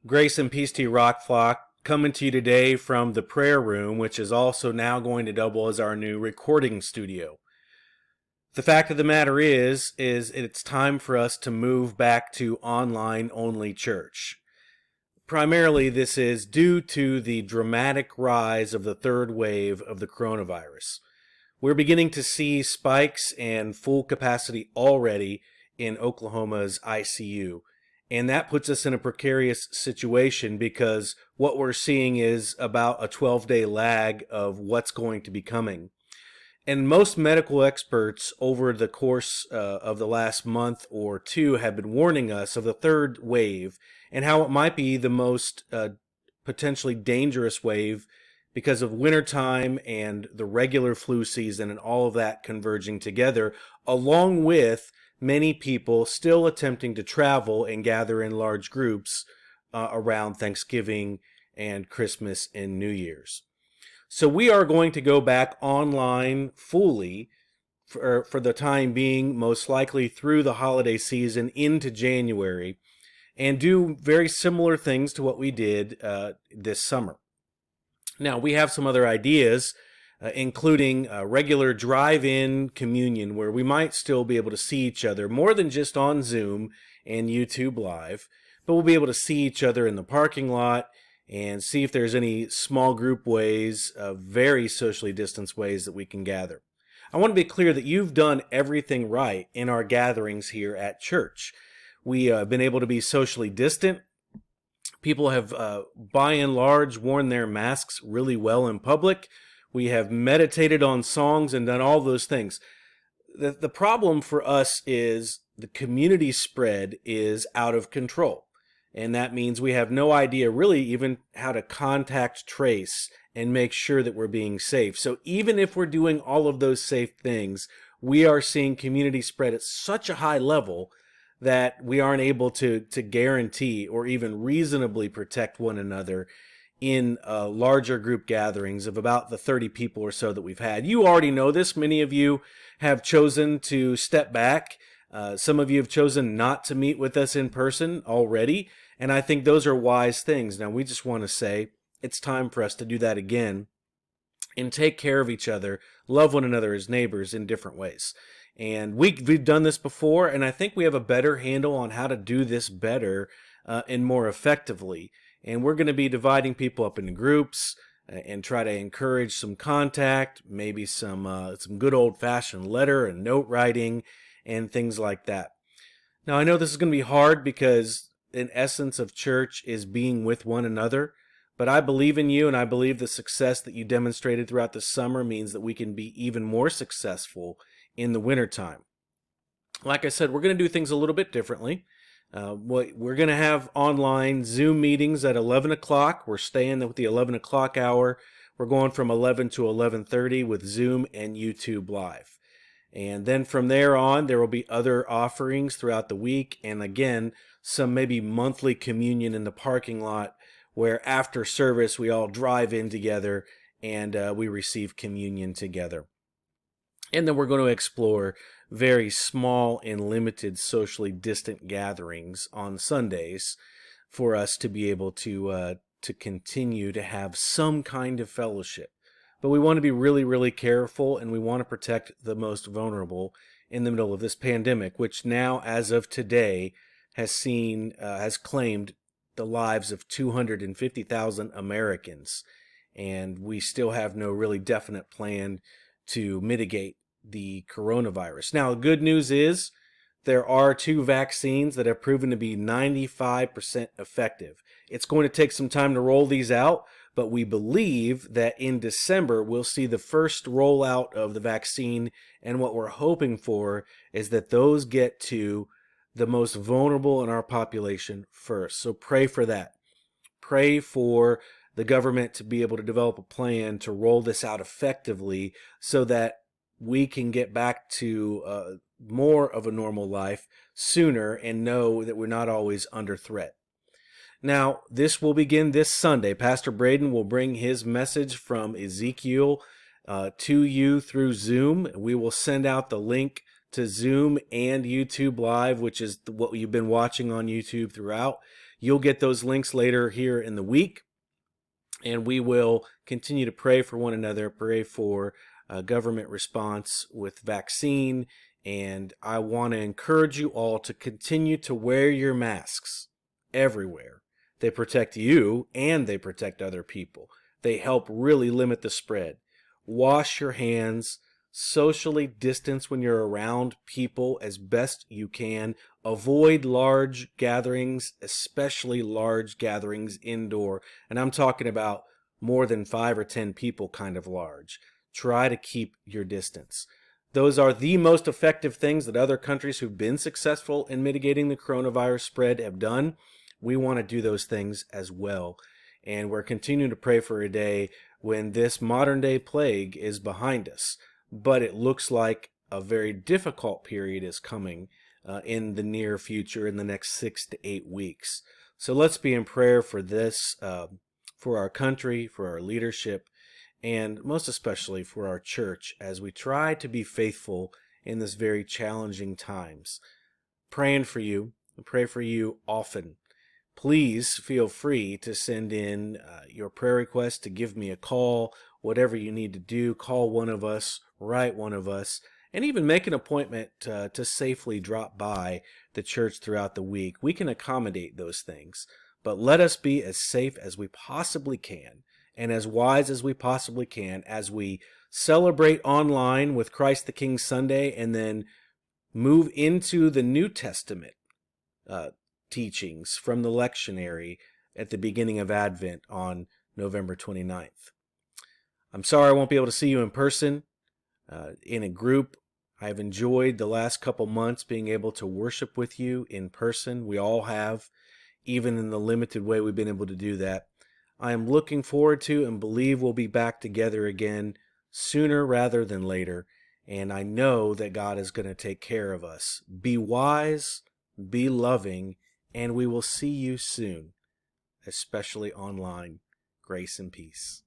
Grace and peace to you, Rock Flock. Coming to you today from the prayer room, which is also now going to double as our new recording studio. The fact of the matter is it's time for us to move back to online-only church. Primarily, this is due to the dramatic rise of the third wave of the coronavirus. We're beginning to see spikes and full capacity already in Oklahoma's ICU. And that puts us in a precarious situation because what we're seeing is about a 12-day lag of what's going to be coming. And most medical experts over the course of the last month or two have been warning us of the third wave and how it might be the most potentially dangerous wave because of wintertime and the regular flu season and all of that converging together, along with many people still attempting to travel and gather in large groups around Thanksgiving and Christmas and New Year's. So we are going to go back online fully for the time being, most likely through the holiday season into January, and do very similar things to what we did this summer. Now, we have some other ideas, including a regular drive-in communion where we might still be able to see each other more than just on Zoom and YouTube Live, but we'll be able to see each other in the parking lot and see if there's any small group ways, very socially distanced ways that we can gather. I want to be clear that you've done everything right in our gatherings here at church. We have been able to be socially distant. People have, by and large, worn their masks really well in public. We have meditated on songs and done all those things. The problem for us is the community spread is out of control. And that means we have no idea really even how to contact trace and make sure that we're being safe. So even if we're doing all of those safe things, we are seeing community spread at such a high level that we aren't able to guarantee or even reasonably protect one another in larger group gatherings of about the 30 people or so that we've had. You already know this. Many of you have chosen to step back. Some of you have chosen not to meet with us in person already, and I think those are wise things. Now, we just want to say it's time for us to do that again and take care of each other, love one another as neighbors in different ways. And we've done this before, and I think we have a better handle on how to do this better and more effectively. And we're going to be dividing people up into groups and try to encourage some contact, maybe some good old-fashioned letter and note writing and things like that. Now, I know this is going to be hard because an essence of church is being with one another, but I believe in you, and I believe the success that you demonstrated throughout the summer means that we can be even more successful in the wintertime. Like I said, we're going to do things a little bit differently. We're going to have online Zoom meetings at 11 o'clock. We're staying with the 11 o'clock hour. We're going from 11 to 11:30 with Zoom and YouTube Live. And then from there on, there will be other offerings throughout the week. And again, some maybe monthly communion in the parking lot where after service, we all drive in together and we receive communion together. And then we're going to explore very small and limited socially distant gatherings on Sundays for us to be able to continue to have some kind of fellowship. But we want to be really, really careful, and we want to protect the most vulnerable in the middle of this pandemic, which now, as of today, has claimed the lives of 250,000 Americans. And we still have no really definite plan to mitigate the coronavirus. Now, the good news is there are 2 vaccines that have proven to be 95% effective. It's going to take some time to roll these out, but we believe that in December we'll see the first rollout of the vaccine, and what we're hoping for is that those get to the most vulnerable in our population first. So pray for that. Pray for the government to be able to develop a plan to roll this out effectively so that we can get back to more of a normal life sooner and know that we're not always under threat. Now, this will begin this Sunday. Pastor Braden will bring his message from Ezekiel to you through Zoom. We will send out the link to Zoom and YouTube Live, which is what you've been watching on YouTube throughout. You'll get those links later here in the week, and we will continue to pray for one another, pray for government response with vaccine. And I want to encourage you all to continue to wear your masks everywhere. They protect you and they protect other people. They help really limit the spread. Wash your hands, socially distance when you're around people as best you can. Avoid large gatherings, especially large gatherings indoor. And I'm talking about more than 5 or 10 people kind of large. Try to keep your distance. Those are the most effective things that other countries who've been successful in mitigating the coronavirus spread have done. We want to do those things as well. And we're continuing to pray for a day when this modern day plague is behind us. But it looks like a very difficult period is coming in the near future, in the next 6 to 8 weeks. So let's be in prayer for this, for our country, for our leadership, and most especially for our church as we try to be faithful in this very challenging times. Praying for you, and pray for you often. Please feel free to send in your prayer requests, to give me a call, whatever you need to do. Call one of us, write one of us, and even make an appointment to safely drop by the church throughout the week. We can accommodate those things, but let us be as safe as we possibly can and as wise as we possibly can as we celebrate online with Christ the King Sunday and then move into the New Testament teachings from the lectionary at the beginning of Advent on November 29th. I'm sorry I won't be able to see you in person, in a group. I've enjoyed the last couple months being able to worship with you in person. We all have, even in the limited way we've been able to do that. I am looking forward to and believe we'll be back together again sooner rather than later. And I know that God is going to take care of us. Be wise, be loving, and we will see you soon, especially online. Grace and peace.